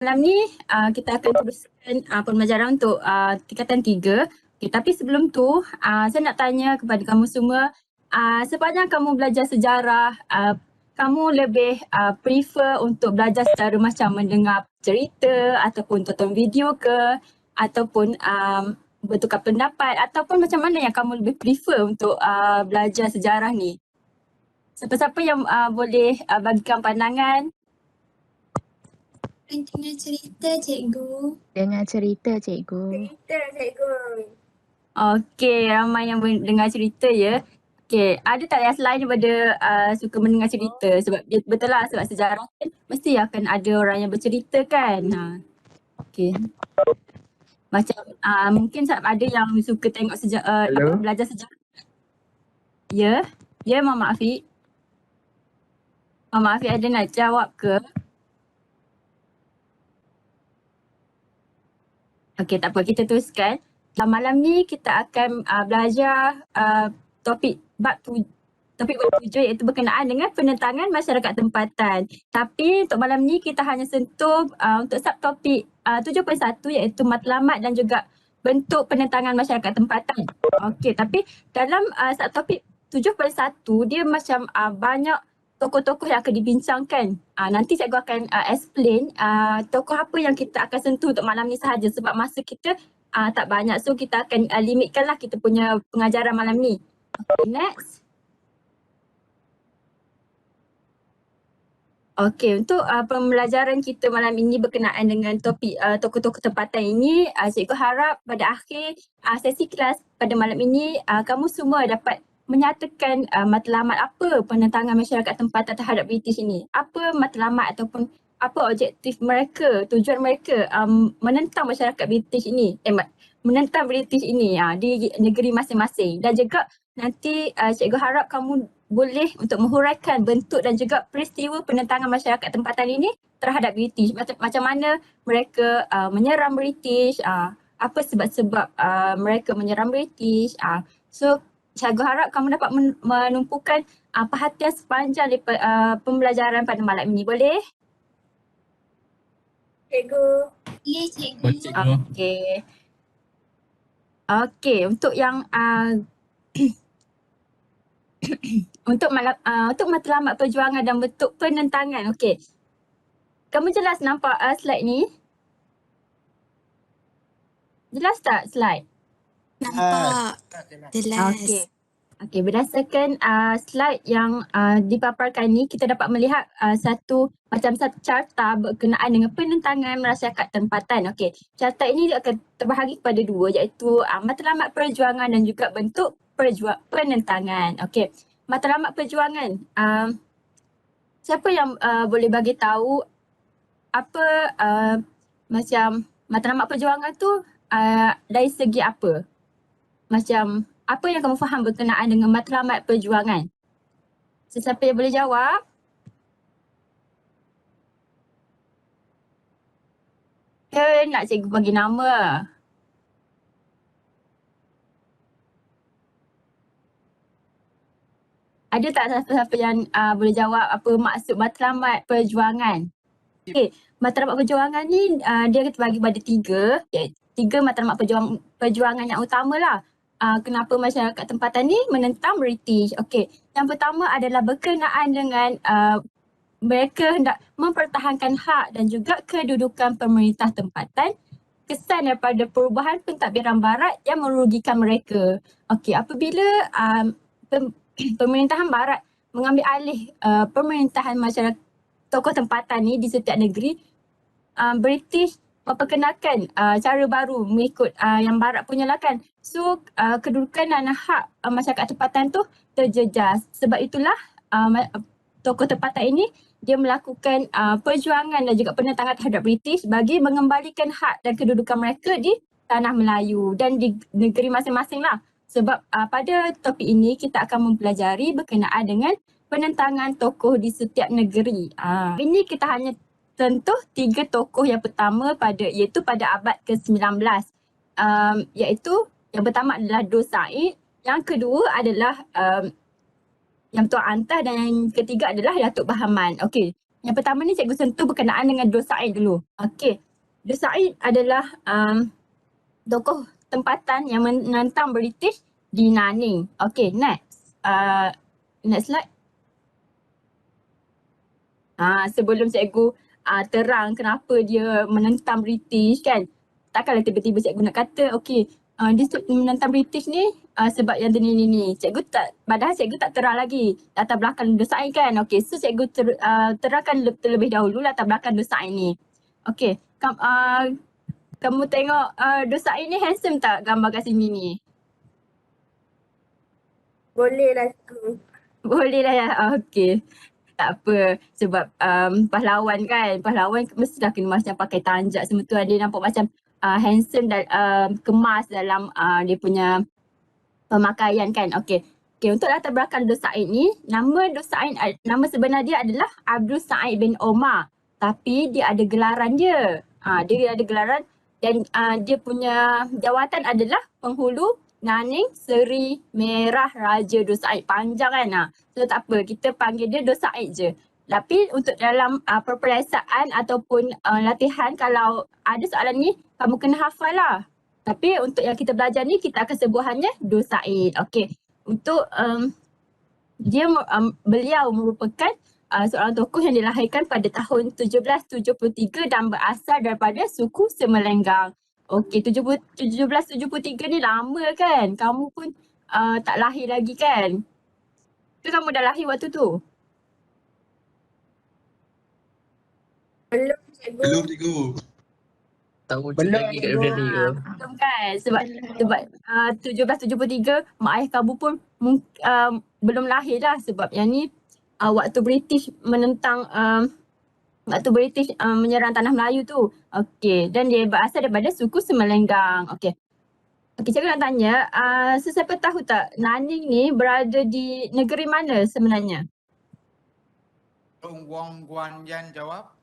Malam ni kita akan teruskan pembelajaran untuk tingkatan 3. Okay, tapi sebelum tu saya nak tanya kepada kamu semua, sepanjang kamu belajar sejarah, kamu lebih prefer untuk belajar secara macam mendengar cerita ataupun tonton video ke, ataupun bertukar pendapat, ataupun macam mana yang kamu lebih prefer untuk belajar sejarah ni? Siapa-siapa yang boleh bagikan pandangan? Dengar cerita, cikgu. Dengar cerita, cikgu. Okey, ramai yang dengar cerita ya. Okey, ada tak yang selain daripada suka mendengar cerita? Sebab betul lah, sebab sejarah kan mesti akan ada orang yang bercerita kan. Okey. Macam mungkin ada yang suka tengok belajar sejarah. Ya, ya Mama Afiq. Mama Afiq ada nak jawab ke? Okey, tak apa, kita teruskan. Malam ni kita akan belajar topik bab 7 iaitu berkenaan dengan penentangan masyarakat tempatan. Tapi untuk malam ni kita hanya sentuh untuk subtopik 7.1 iaitu matlamat dan juga bentuk penentangan masyarakat tempatan. Okey, tapi dalam subtopik 7.1 dia macam banyak tokoh-tokoh yang akan dibincangkan. Nanti cikgu akan explain tokoh apa yang kita akan sentuh untuk malam ni sahaja sebab masa kita tak banyak. So kita akan limitkanlah kita punya pengajaran malam ni. Okay, next. Okey, untuk pembelajaran kita malam ini berkenaan dengan topik tokoh-tokoh tempatan ini, cikgu harap pada akhir sesi kelas pada malam ini kamu semua dapat menyatakan matlamat apa penentangan masyarakat tempatan terhadap British ini. Apa matlamat ataupun apa objektif mereka, tujuan mereka menentang masyarakat British ini, menentang British ini di negeri masing-masing. Dan juga nanti cikgu harap kamu boleh untuk menghuraikan bentuk dan juga peristiwa penentangan masyarakat tempatan ini terhadap British. Macam mana mereka menyerang British, apa sebab-sebab mereka menyerang British. So cikgu harap kamu dapat menumpukan perhatian sepanjang pembelajaran pada malam ini. Boleh? Cikgu. Ya, cikgu. Okey. Okey, untuk yang untuk matlamat perjuangan dan bentuk penentangan. Okey. Kamu jelas nampak slide ni? Jelas tak slide? Nampak. Jelas. Okey. Okey, berdasarkan slide yang dipaparkan ni, kita dapat melihat satu carta berkenaan dengan penentangan masyarakat tempatan. Okey, carta ini akan terbahagi kepada dua iaitu matlamat perjuangan dan juga bentuk penentangan. Okey, matlamat perjuangan. Siapa yang boleh bagi tahu apa macam matlamat perjuangan tu dari segi apa? Macam apa yang kamu faham berkenaan dengan matlamat perjuangan? Sesiapa yang boleh jawab? Ke nak cikgu bagi nama? Ada tak siapa-siapa yang boleh jawab apa maksud matlamat perjuangan? Okey, matlamat perjuangan ni dia terbagi pada tiga matlamat perjuangan yang utama lah. Kenapa masyarakat tempatan ni menentang British. Okey, yang pertama adalah berkenaan dengan mereka hendak mempertahankan hak dan juga kedudukan pemerintah tempatan kesan daripada perubahan pentadbiran barat yang merugikan mereka. Okey, apabila pemerintahan barat mengambil alih pemerintahan masyarakat tokoh tempatan ni di setiap negeri, British memperkenalkan cara baru mengikut yang barat punya lah kan. So kedudukan dan hak masyarakat tempatan tu terjejas. Sebab itulah tokoh tempatan ini dia melakukan perjuangan dan juga penentangan terhadap British bagi mengembalikan hak dan kedudukan mereka di tanah Melayu dan di negeri masing-masing lah. Sebab pada topik ini kita akan mempelajari berkenaan dengan penentangan tokoh di setiap negeri. Ini kita hanya sentuh 3 tokoh yang pertama iaitu pada abad ke-19. Iaitu yang pertama adalah Dor Said, yang kedua adalah yang Tuan Antah dan yang ketiga adalah Datuk Bahaman. Okey, Yang pertama ni cikgu sentuh berkenaan dengan Dor Said dulu. Okey. Dor Said adalah tokoh tempatan yang menentang British di Nanning. Okey, next. Next slide. Sebelum cikgu terang kenapa dia menentang British kan. Takkanlah tiba-tiba cikgu nak kata, okey, dia menentang British ni sebab yang ni. Cikgu tak, padahal cikgu tak terang lagi latar belakang Dor Said kan. Okey, so cikgu terangkan terlebih dahulu latar belakang Dor Said ni. Okey, kamu tengok Dor Said ni handsome tak gambar kat sini ni? Boleh lah cikgu. Boleh lah ya, okey. Tak apa, sebab pahlawan kan, pahlawan mestilah kena macam pakai tanjak semua tu. Dia nampak macam handsome dan kemas dalam dia punya pemakaian kan. Okey. Okey, untuk latar belakang Dor Said ni, nama Dor Said, nama sebenar dia adalah Abdul Said bin Omar. Tapi dia ada gelaran dia. Dia ada gelaran dan dia punya jawatan adalah penghulu Nanning Seri Merah Raja Dor Said. Panjang kan. So tak apa, kita panggil dia Dor Said je. Tapi untuk dalam peperiksaan ataupun latihan, kalau ada soalan ni, kamu kena hafal lah. Tapi untuk yang kita belajar ni, kita akan sebut hanya Dor Said. Okey. Untuk beliau merupakan seorang tokoh yang dilahirkan pada tahun 1773 dan berasal daripada suku Semelenggang. Okey, 1773 ni lama kan? Kamu pun tak lahir lagi kan? Ke kamu dah lahir waktu tu? Belum cikgu. Belum cikgu. Tak wujud lagi kat dunia ni ke? Belum kan? Sebab 1773 mak ayah kamu pun belum lahir lah, sebab yang ni waktu British menentang waktu British menyerang tanah Melayu tu. Okey, dan dia berasal daripada suku Semelenggang. Okey. Okey, cikgu nak tanya, sesiapa tahu tak Nanning ni berada di negeri mana sebenarnya? Wong Guan Yan jawab.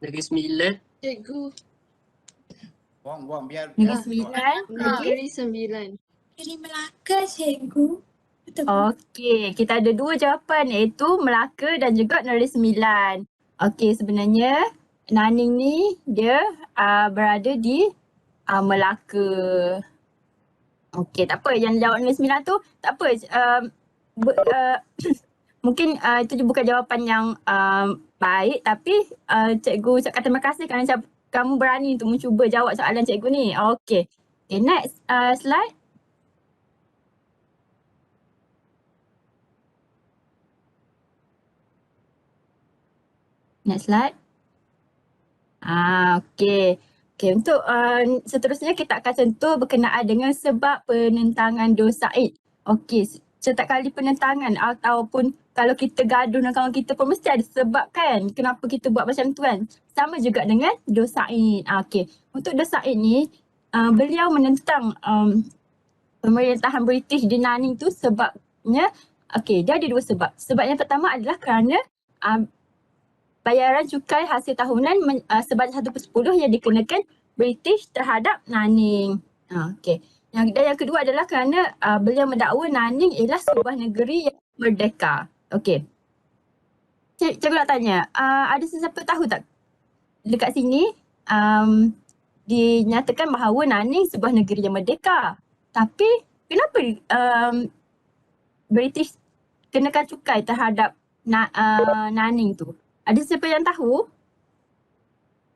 Negeri Sembilan. Cikgu, Wong biar. Negeri biar Sembilan. Okey. Negeri Sembilan. Dari Melaka cikgu. Betul. Okey, kita ada dua jawapan, iaitu Melaka dan juga Negeri Sembilan. Okey, sebenarnya Nanning ni dia berada di Melaka. Okey, tak apa, yang jawab Negeri Sembilan tu tak apa. Mungkin itu bukan jawapan yang baik, tapi cikgu ucapkan terima kasih kerana kamu berani untuk mencuba jawab soalan cikgu ni. Okey. Okay, next slide. Next slide. Okey. Okey, untuk seterusnya kita akan sentuh berkenaan dengan sebab penentangan Dor Said. Okey, setiap kali penentangan ataupun kalau kita gaduh dengan kawan kita pun mesti ada sebab kan kenapa kita buat macam tu kan. Sama juga dengan Dor Said. Okey, untuk Dor Said ni beliau menentang pemerintahan British di Nanning tu sebabnya, okey, dia ada dua sebab. Sebab yang pertama adalah kerana bayaran cukai hasil tahunan sebanyak 1/10 yang dikenakan British terhadap Nanning. Okey. Dan yang kedua adalah kerana beliau mendakwa Nanning ialah sebuah negeri yang merdeka. Okey. Cikgu nak tanya, ada sesiapa tahu tak dekat sini dinyatakan bahawa Nanning sebuah negeri yang merdeka. Tapi kenapa British kenakan cukai terhadap Nanning tu? Ada siapa yang tahu?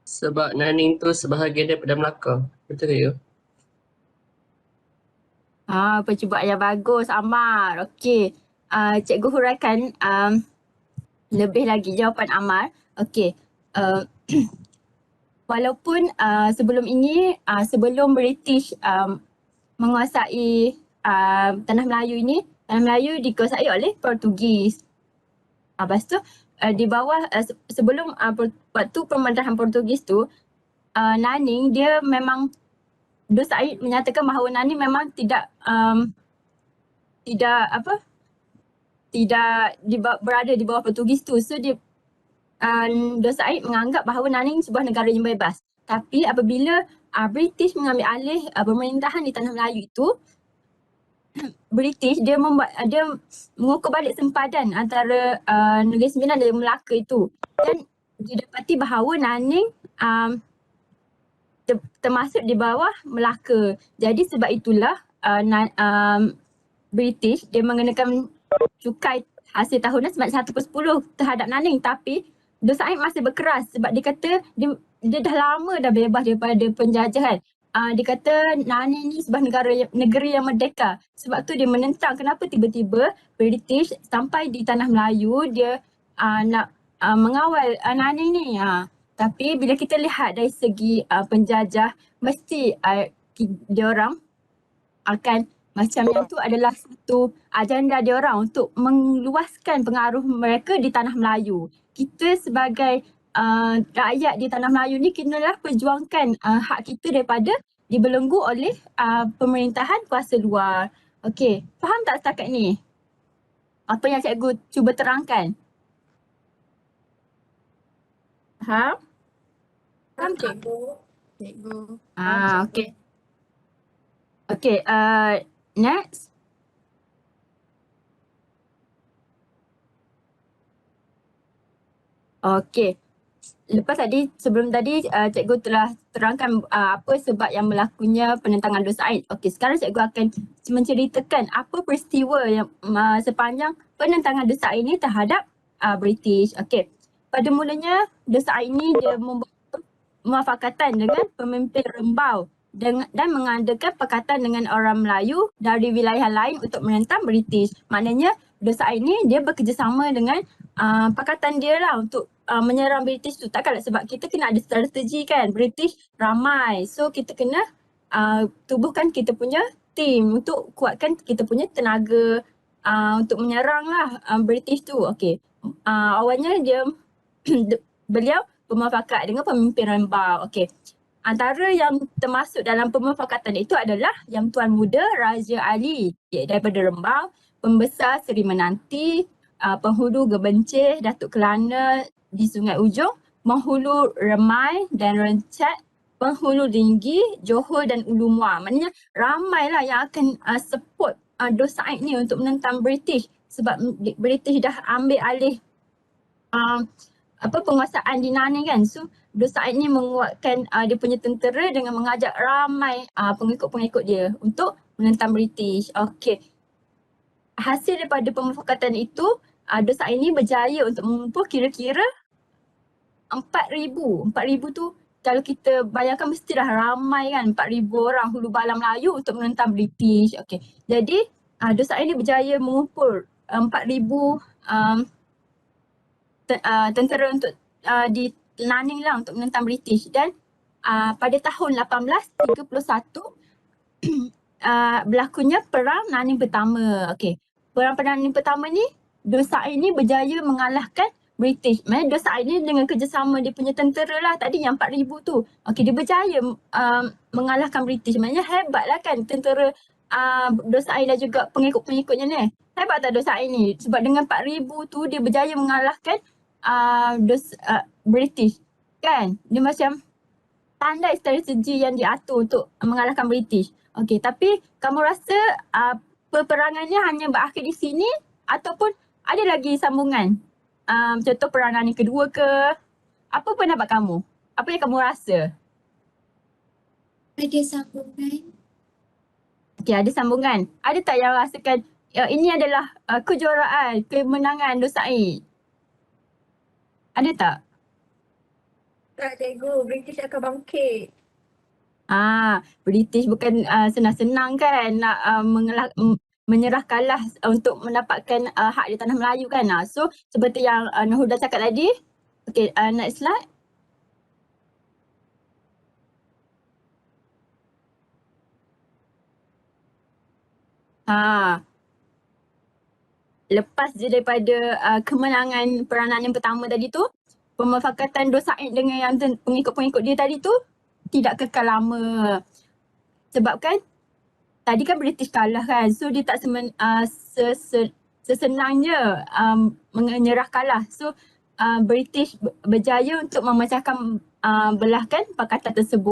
Sebab Nanning tu sebahagian daripada Melaka. Betul ke ya? Percubaan yang bagus, Amar. Okey. Cikgu huraikan lebih lagi jawapan Amar. Okey. Walaupun sebelum ini, sebelum British menguasai tanah Melayu ini, tanah Melayu dikuasai oleh Portugis. Lepas tu di bawah sebelum waktu pemerintahan Portugis tu, Nanning dia memang, Dor Said menyatakan bahawa Nanning memang tidak berada di bawah Portugis tu. So dia Dor Said menganggap bahawa Nanning sebuah negara yang bebas. Tapi apabila British mengambil alih pemerintahan di tanah Melayu itu, British dia mengukur balik sempadan antara Negeri Sembilan dan Melaka itu, dan didapati bahawa Naning termasuk di bawah Melaka. Jadi sebab itulah British dia mengenakan cukai hasil tahunan sebanyak 1/10 terhadap Naning, tapi Dos Said masih berkeras sebab dia kata dia dah lama dah bebas daripada penjajahan. Dia kata Naning ni sebuah negeri yang merdeka. Sebab tu dia menentang kenapa tiba-tiba British sampai di tanah Melayu dia nak mengawal Naning ni. Tapi bila kita lihat dari segi penjajah, mesti diorang akan macam yang tu adalah satu agenda diorang untuk meluaskan pengaruh mereka di tanah Melayu. Kita sebagai rakyat di tanah Melayu ni kenalah perjuangkan hak kita daripada dibelenggu oleh pemerintahan kuasa luar. Okey, faham tak setakat ni? Apa yang cikgu cuba terangkan? Faham? Faham cikgu? Cikgu. Okey. Okey, next. Okey. Lepas tadi, sebelum tadi cikgu telah terangkan apa sebab yang berlakunya penentangan Dos Said. Okey, sekarang cikgu akan menceritakan apa peristiwa yang sepanjang penentangan Dos Said ini terhadap British. Okey. Pada mulanya Dos Said ini dia membuat muafakatan dengan pemimpin Rembau dan mengadakan perkatan dengan orang Melayu dari wilayah lain untuk menentang British. Maknanya Dos Said ini dia bekerjasama dengan pakatan dia lah untuk menyerang British tu. Takkanlah sebab kita kena ada strategi kan. British ramai. So kita kena tubuhkan kita punya team untuk kuatkan kita punya tenaga untuk menyerang lah British tu. Okey. Awalnya dia beliau bermuafakat dengan pemimpin Rembau. Okey. Antara yang termasuk dalam pemufakatan itu adalah Yang Tuan Muda Raja Ali daripada Rembau, Pembesar Seri Menanti, Penghulu Gebencih, Datuk Kelana di Sungai Ujong, Penghulu Remai dan Rencat, Penghulu Tinggi, Johor dan Ulu Muar. Maknanya ramailah yang akan support Dos Said ni untuk menentang British sebab British dah ambil alih penguasaan di Naning kan. So Dos Said ni menguatkan dia punya tentera dengan mengajak ramai pengikut-pengikut dia untuk menentang British. Okey. Hasil daripada pemufakatan itu, Dos Said ni berjaya untuk mengumpul kira-kira 4,000. 4,000 tu kalau kita bayangkan mestilah ramai kan, 4,000 orang hulu bala Melayu untuk menentang British. Okey. Jadi Dos Said ni berjaya mengumpul 4,000 tentera untuk di Naning lah untuk menentang British. Dan pada tahun 1831 berlakunya Perang Naning Pertama. Okey. Perang Naning Pertama ni Dos Said ni berjaya mengalahkan British. Maksudnya Dos Said ni dengan kerjasama dia punya tentera lah tadi yang 4,000 tu. Okey, dia berjaya mengalahkan British. Maknanya hebat lah kan tentera Dos Said dan juga pengikut-pengikutnya ni. Hebat tak Dos Said ni? Sebab dengan 4,000 tu dia berjaya mengalahkan British. Kan? Dia macam pandai strategi yang diatur untuk mengalahkan British. Okey, tapi kamu rasa peperangannya hanya berakhir di sini ataupun ada lagi sambungan? Contoh Perang Naning Kedua ke? Apa pendapat kamu? Apa yang kamu rasa? Ada sambungan. Okey, ada sambungan. Ada tak yang rasakan ini adalah kejuaraan, kemenangan Dos Said? Ada tak? Tak cikgu, British akan bangkit. British bukan senang-senang kan nak menyerah kalah untuk mendapatkan hak di tanah Melayu kan. So seperti yang Nurhuda cakap tadi. Okay, next slide. Lepas je daripada kemenangan Perang Naning Pertama tadi tu, pemufakatan Dos Said dengan yang pengikut-pengikut dia tadi tu tidak kekal lama. Sebab kan tadi kan British kalah kan. So dia tak sesenangnya menyerah kalah. So British berjaya untuk memecahkan belahkan pakatan tersebut.